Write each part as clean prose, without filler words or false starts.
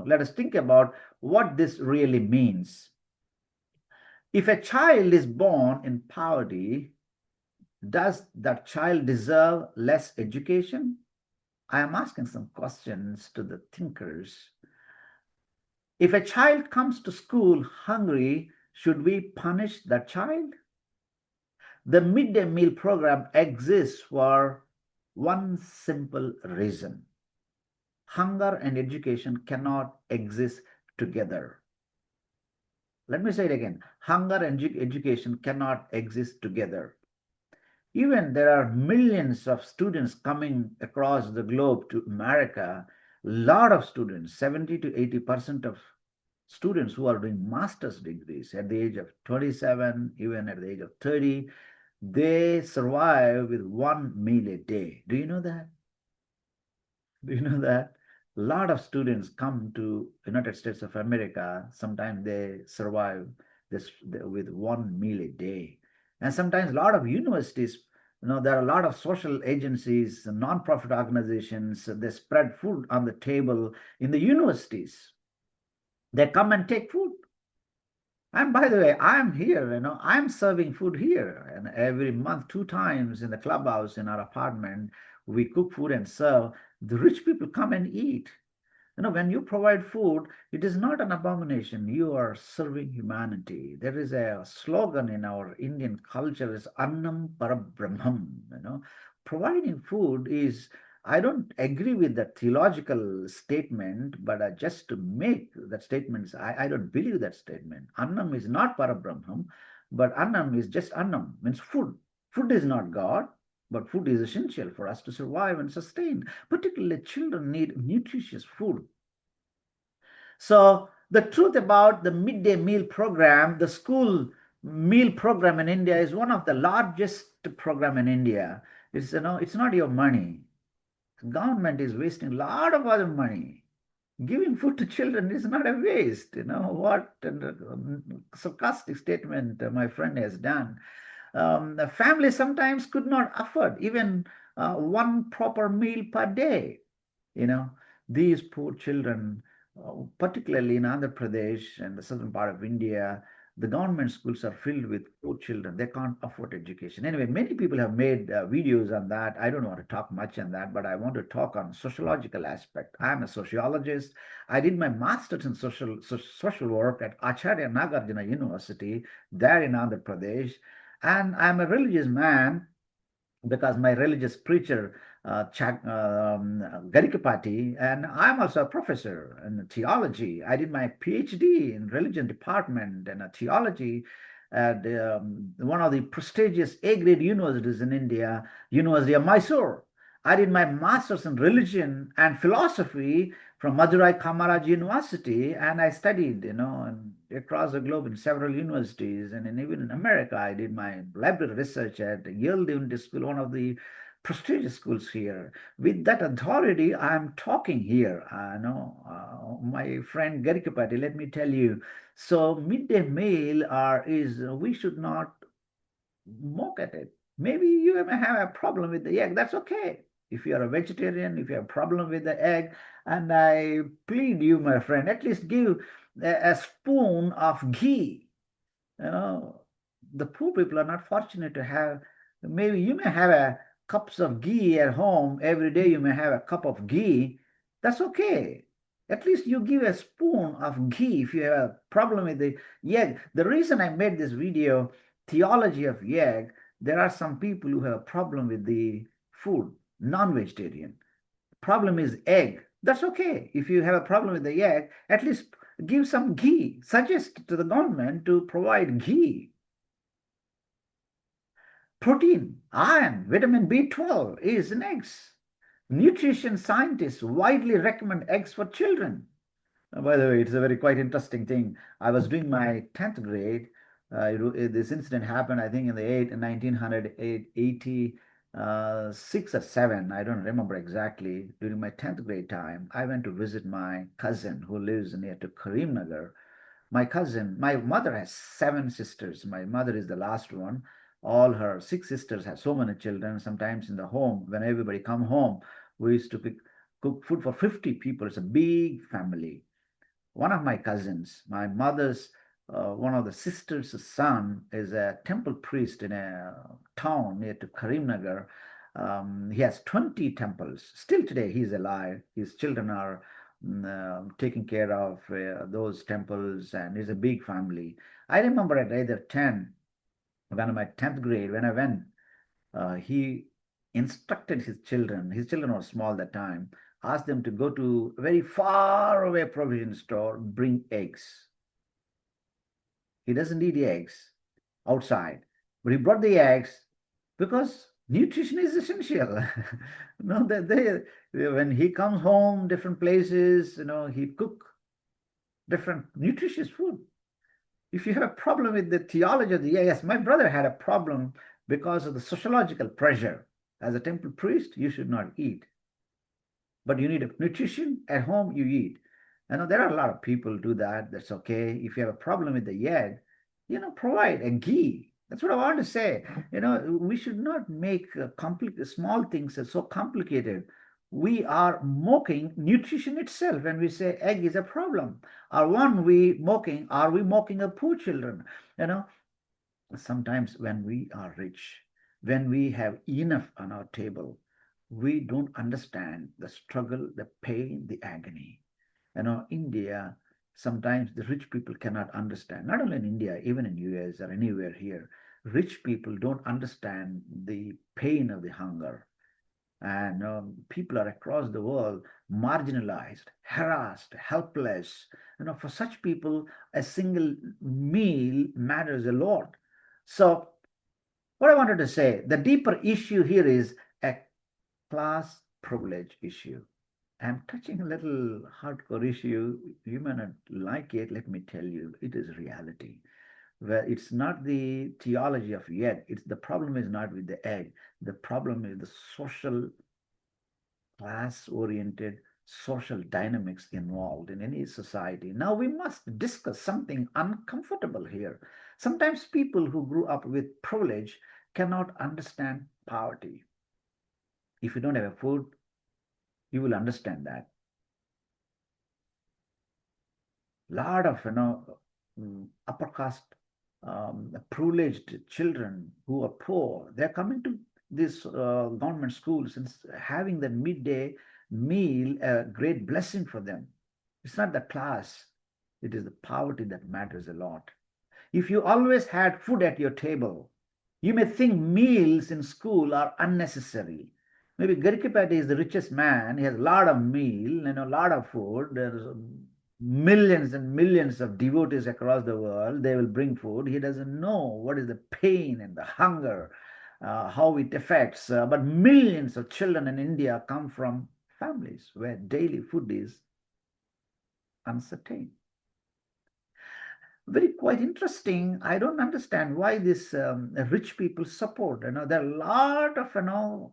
let us think about what this really means. If a child is born in poverty, does that child deserve less education? I am asking some questions to the thinkers. If a child comes to school hungry, should we punish that child? The midday meal program exists for one simple reason. Hunger and education cannot exist together. Let me say it again. Hunger and education cannot exist together. Even there are millions of students coming across the globe to America, a lot of students, 70 to 80% of students who are doing master's degrees at the age of 27, even at the age of 30, they survive with one meal a day. Do you know that? Do you know that? A lot of students come to United States of America. Sometimes they survive this with one meal a day. And sometimes a lot of universities, there are a lot of social agencies, non-profit organizations, they spread food on the table in the universities. They come and take food. And by the way, I'm here, I'm serving food here. And every month, 2 times in the clubhouse in our apartment, we cook food and serve. The rich people come and eat. When you provide food, it is not an abomination. You are serving humanity. There is a slogan in our Indian culture is Annam Parabrahmam. Providing food is, I don't agree with that theological statement, but just to make that statement, I don't believe that statement. Annam is not Parabrahmam, but Annam is just Annam, means food. Food is not God. But food is essential for us to survive and sustain. Particularly children need nutritious food. So the truth about the midday meal program, the school meal program in India is one of the largest program in India. It's, it's not your money. The government is wasting a lot of other money. Giving food to children is not a waste. What sarcastic statement my friend has done. The family sometimes could not afford even one proper meal per day. These poor children, particularly in Andhra Pradesh and the southern part of India, the government schools are filled with poor children. They can't afford education. Anyway, many people have made videos on that. I don't want to talk much on that, but I want to talk on sociological aspect. I'm a sociologist. I did my master's in social work at Acharya Nagarjuna University there in Andhra Pradesh. And I'm a religious man because my religious preacher, Garikapati, and I'm also a professor in theology. I did my PhD in religion department and theology at one of the prestigious A-grade universities in India, University of Mysore. I did my master's in religion and philosophy from Madurai Kamaraj University, and I studied, across the globe in several universities, and even in America, I did my library research at Yale Divinity School, one of the prestigious schools here. With that authority, I am talking here. My friend Garikapati, let me tell you. So midday meal we should not mock at it. Maybe you may have a problem with the egg. That's okay. If you are a vegetarian, if you have a problem with the egg, and I plead you, my friend, at least give a spoon of ghee. The poor people are not fortunate to have. Maybe you may have a cups of ghee at home every day. You may have a cup of ghee. That's okay. At least you give a spoon of ghee if you have a problem with the egg. The reason I made this video, Theology of EGG, there are some people who have a problem with the food, non-vegetarian. Problem is egg. That's okay. If you have a problem with the egg, at least give some ghee. Suggest to the government to provide ghee. Protein, iron, vitamin B12 is in eggs. Nutrition scientists widely recommend eggs for children. By the way, it's a very quite interesting thing. I was doing my 10th grade. This incident happened, I think, in the 1986 or 7. I don't remember exactly. During my 10th grade time, I went to visit my cousin who lives near to Karimnagar. My mother has 7 sisters. My mother is the last one. All her 6 sisters have so many children. Sometimes in the home, when everybody come home, we used to cook food for 50 people. It's a big family. One of my cousins, my mother's one of the sister's son, is a temple priest in a town near to Karimnagar. He has 20 temples. Still today, he's alive. His children are taking care of those temples, and it's a big family. I remember at either 10, when in my 10th grade, when I went, he instructed his children were small that time, asked them to go to a very far away provision store, bring eggs. He doesn't eat eggs outside, but he brought the eggs because nutrition is essential. No, when he comes home, different places, he cook different nutritious food. If you have a problem with the theology of the yes, my brother had a problem because of the sociological pressure. As a temple priest, you should not eat. But you need a nutrition at home, you eat. I know there are a lot of people do that. That's okay. If you have a problem with the egg, provide a ghee. That's what I want to say. We should not make small things so complicated. We are mocking nutrition itself when we say egg is a problem. Are we mocking the poor children? Sometimes when we are rich, when we have enough on our table, we don't understand the struggle, the pain, the agony. India, sometimes the rich people cannot understand, not only in India, even in US or anywhere here, rich people don't understand the pain of the hunger. And people are across the world marginalized, harassed, helpless. For such people, a single meal matters a lot. So what I wanted to say, the deeper issue here is a class privilege issue. I'm touching a little hardcore issue. You may not like it. Let me tell you, it is reality. Where it's not the theology of yet. The problem is not with the egg. The problem is the social, class-oriented social dynamics involved in any society. Now we must discuss something uncomfortable here. Sometimes people who grew up with privilege cannot understand poverty. If you don't have a food, you will understand that. Lot of upper caste privileged children who are poor, they're coming to these government schools and having the midday meal a great blessing for them. It's not the class, it is the poverty that matters a lot. If you always had food at your table, you may think meals in school are unnecessary. Maybe Garikapati is the richest man. He has a lot of meal and a lot of food. There's millions and millions of devotees across the world. They will bring food. He doesn't know what is the pain and the hunger, how it affects. But millions of children in India come from families where daily food is uncertain. Very quite interesting. I don't understand why this rich people support. There are a lot of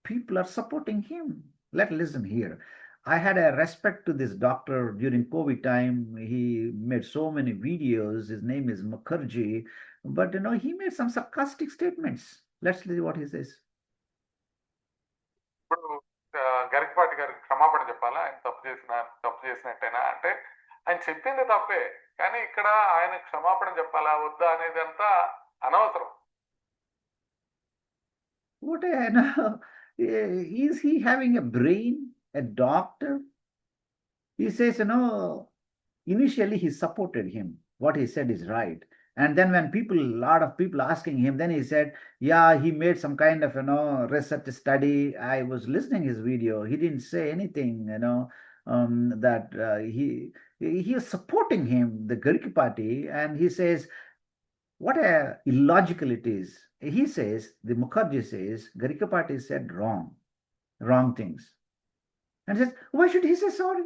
people are supporting him. Let's listen here. I had a respect to this doctor during COVID time. He made so many videos. His name is Mukherjee, but he made some sarcastic statements. Let's see what he says. ఇప్పుడు గరికపాటి గారికి క్షమాపణ చెప్పాలా? ఆయన తప్పు చేసినట్టేనా అంటే ఆయన చెప్పింది తప్పే, కానీ ఇక్కడ ఆయన క్షమాపణ చెప్పాలా వద్దా అనేది అంతా అనవసరం. What is he having a brain, a doctor? He says, initially he supported him. What he said is right. And then when a lot of people asking him, then he said, yeah, he made some kind of, research study. I was listening his video. He didn't say anything, that he is supporting him, the Garikapati, and he says, what a illogical it is. He says, the Mukherjee says, Garikapati said wrong things. And says, why should he say sorry?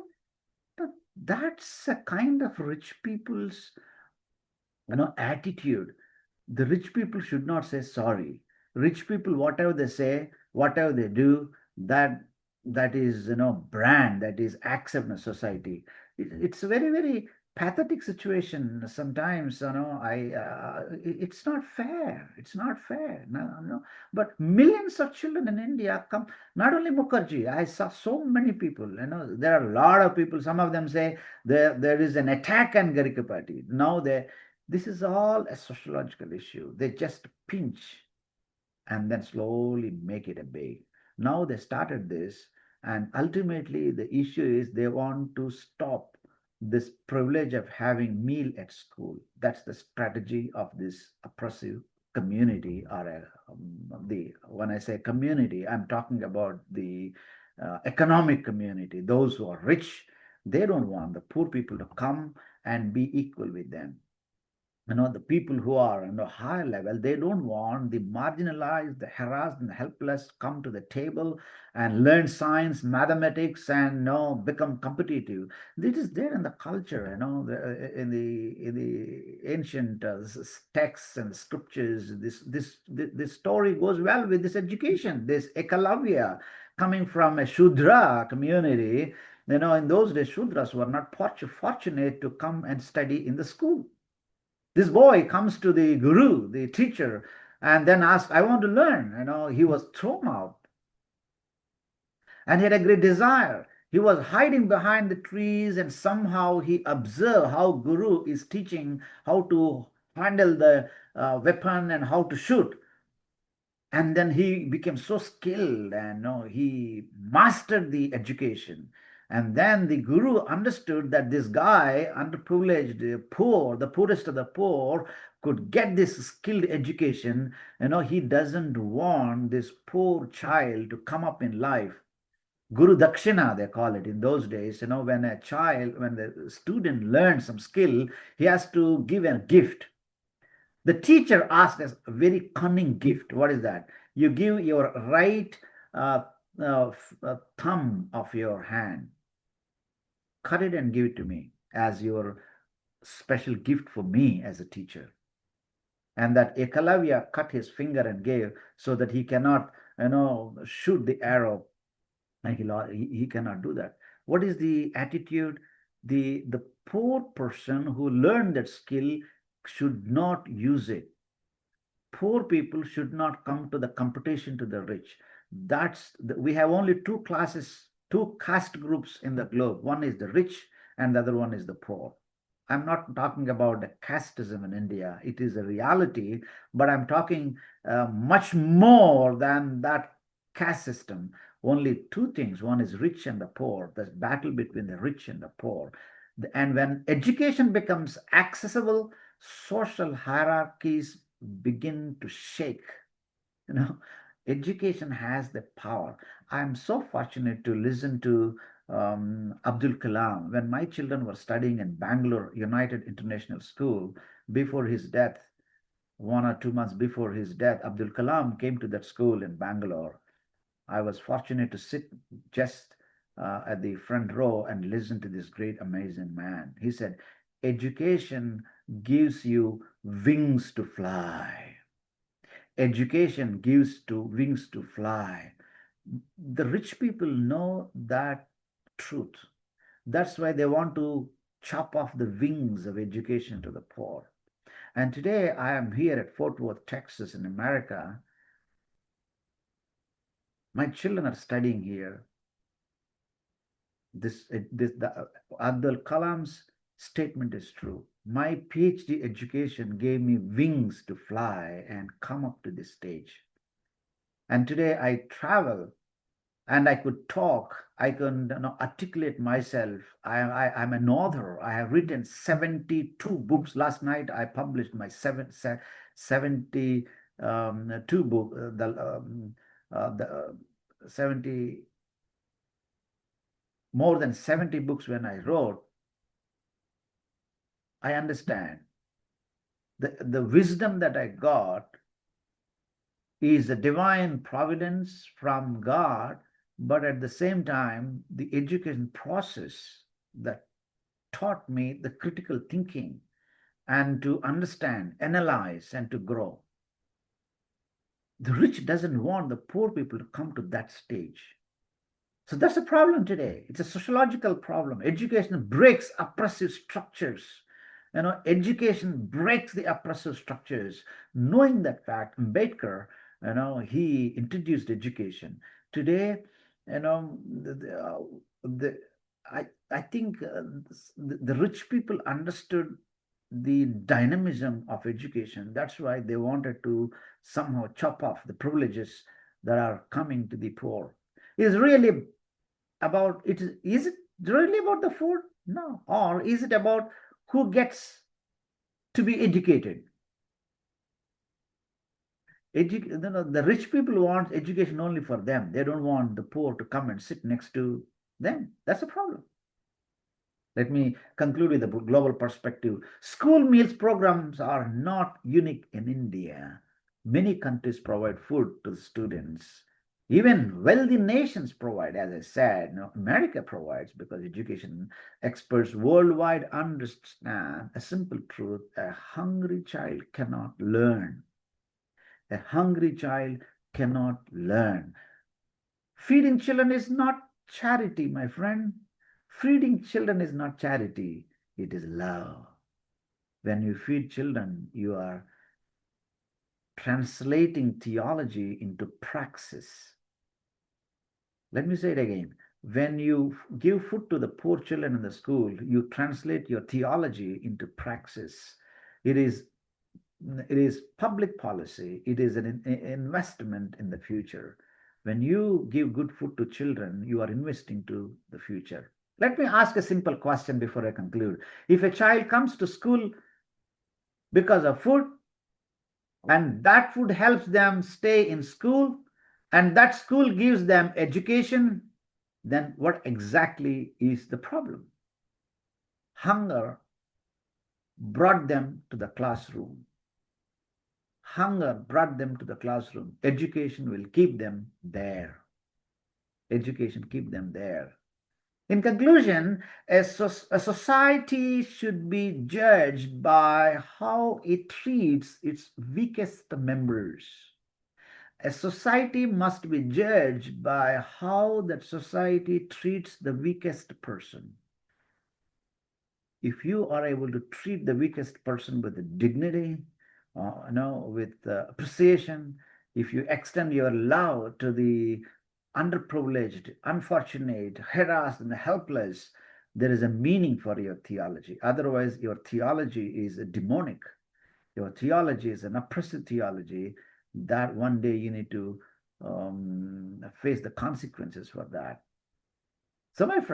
That's a kind of rich people's attitude. The rich people should not say sorry. Rich people, whatever they say, whatever they do, that is brand, that is accepted in society. It's very, very pathetic situation sometimes. It's not fair. It's not fair. No, no. But millions of children in India come. Not only Mukherjee. I saw so many people. There are a lot of people. Some of them say there is an attack on Garikapati. Now this is all a sociological issue. They just pinch and then slowly make it a big. Now they started this, and ultimately the issue is they want to stop this privilege of having meal at school. That's the strategy of this oppressive community, or the when I say community, I'm talking about the economic community. Those who are rich, they don't want the poor people to come and be equal with them. The people who are on a higher level, they don't want the marginalized, the harassed, and the helpless come to the table and learn science, mathematics, and become competitive. This is there in the culture, in the ancient texts and scriptures. This story goes well with this education. This Ekalavya coming from a Shudra community. In those days, Shudras were not fortunate to come and study in the school. This boy comes to the guru, the teacher, and then asks, I want to learn. He was thrown out. And he had a great desire. He was hiding behind the trees, and somehow he observed how guru is teaching how to handle the weapon and how to shoot. And then he became so skilled, and he mastered the education. And then the guru understood that this guy, underprivileged, poor, the poorest of the poor, could get this skilled education. He doesn't want this poor child to come up in life. Guru Dakshina, they call it in those days. When the student learns some skill, he has to give a gift. The teacher asked us a very cunning gift. What is that? You give your right thumb of your hand, cut it and give it to me as your special gift for me as a teacher. And that Ekalavya cut his finger and gave, so that he cannot, shoot the arrow, and he cannot do that. What is the attitude? The poor person who learned that skill should not use it. Poor people should not come to the competition to the rich. We have only two classes, two caste groups in the globe. One is the rich and the other one is the poor. I'm not talking about the casteism in India. It is a reality, but I'm talking much more than that caste system. Only two things. One is rich and the poor. There's battle between the rich and the poor. And when education becomes accessible, social hierarchies begin to shake. Education has the power. I'm so fortunate to listen to Abdul Kalam. When my children were studying in Bangalore United International School, before his death, 1 or 2 months before his death, Abdul Kalam came to that school in Bangalore. I was fortunate to sit just at the front row and listen to this great, amazing man. He said, education gives you wings to fly. Education gives to wings to fly. The rich people know that truth. That's why they want to chop off the wings of education to the poor. And today I am here at Fort Worth, Texas, in America. My children are studying here. Abdul Kalam's statement is true. My PhD education gave me wings to fly and come up to this stage. And today I travel and I could talk. I can articulate myself. I'm an author. I have written 72 books. Last night I published my 72 book. The 70 more than 70 books when I wrote. I understand the wisdom that I got is a divine providence from God, but at the same time, the education process that taught me the critical thinking and to understand, analyze, and to grow. The rich doesn't want the poor people to come to that stage. So that's a problem today. It's a sociological problem. Education breaks oppressive structures. Education breaks the oppressive structures. Knowing that fact, Ambedkar, he introduced education. Today, the I think the rich people understood the dynamism of education. That's why they wanted to somehow chop off the privileges that are coming to the poor. Is really about it? Is it really about the food? No. Or is it about who gets to be educated? The rich people want education only for them. They don't want the poor to come and sit next to them. That's a problem. Let me conclude with a global perspective. School meals programs are not unique in India. Many countries provide food to the students. Even wealthy nations provide, as I said. America provides because education experts worldwide understand a simple truth: a hungry child cannot learn. A hungry child cannot learn. Feeding children is not charity, my friend. Feeding children is not charity, it is love. When you feed children, you are translating theology into praxis. Let me say it again. When you give food to the poor children in the school, you translate your theology into praxis. It is public policy. It is an investment in the future. When you give good food to children, you are investing to the future. Let me ask a simple question before I conclude. If a child comes to school because of food, and that food helps them stay in school, and that school gives them education, then what exactly is the problem? Hunger brought them to the classroom. Hunger brought them to the classroom. Education will keep them there. Education keep them there. In conclusion, a society should be judged by how it treats its weakest members. A society must be judged by how that society treats the weakest person. If you are able to treat the weakest person with dignity, with appreciation, if you extend your love to the underprivileged, unfortunate, harassed, and helpless, there is a meaning for your theology. Otherwise, your theology is demonic. Your theology is an oppressive theology that one day you need to face the consequences for that. So, my friend,